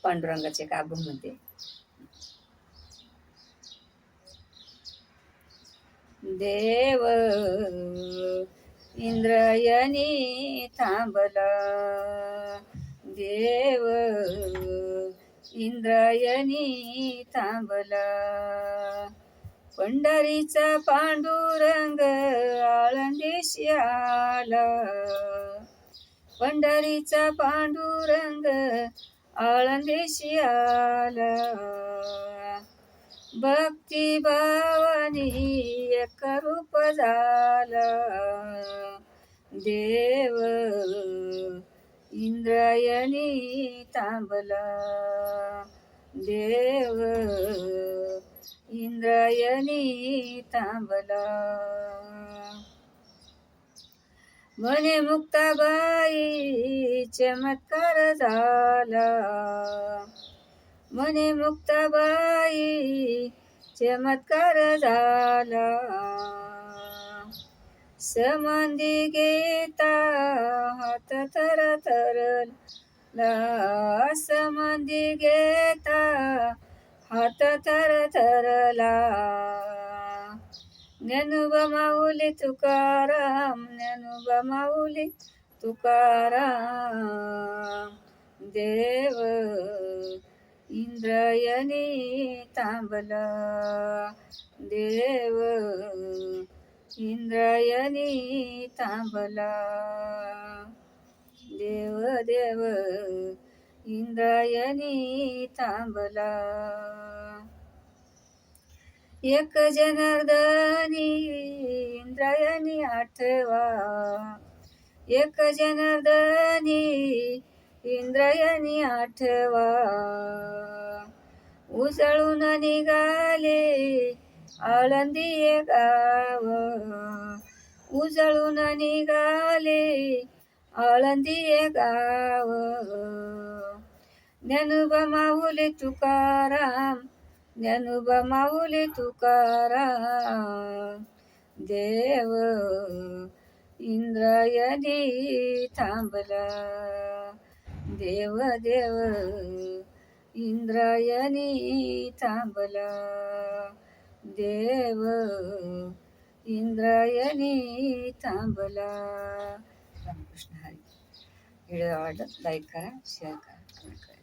पांडुरंगाचे एक अभंग म्हणते. देव इंद्रायणी थांबला, देव इंद्रायणी थांबला, पंढरीचा पांडुरंग आळंदीशी आला, पंढरीचा पांडुरंग आळंदीशी आला, भक्ती भावानी एक रूप झाला, देव इंद्रायणी थांबला, देव इंद्रायणी थांबला. म्हणे मुक्ताबाई चमत्कार झाला, म्हणे मुक्ताबाई चमत्कार झाला, समाधी घेता हात थरथरला, समाधी घेता हात थरथरला, ज्ञानोबा माऊली तुकाराम, ज्ञानोबा माऊली तुकाराम, देव इंद्रायणी थांबला, देव इंद्रायणी थांबला, देव देव इंद्रायणी थांबला. एक जनार्दनी इंद्रायणी आठवा, एक जनार्दनी इंद्रायणी आठवा, उसळून निघाले आळंदी गाव, उजळून निघाले आळंदी गाव, ज्ञानोबा माऊली तुकाराम, ज्ञानोबा माऊली तुकाराम, देव इंद्रायणी थांबला, देव देव इंद्रायणी थांबला, देव इंद्रायणी थांबला. रामकृष्ण हरी. व्हिडिओ आवडला लाईक करा, शेअर करा, कमेंट करा.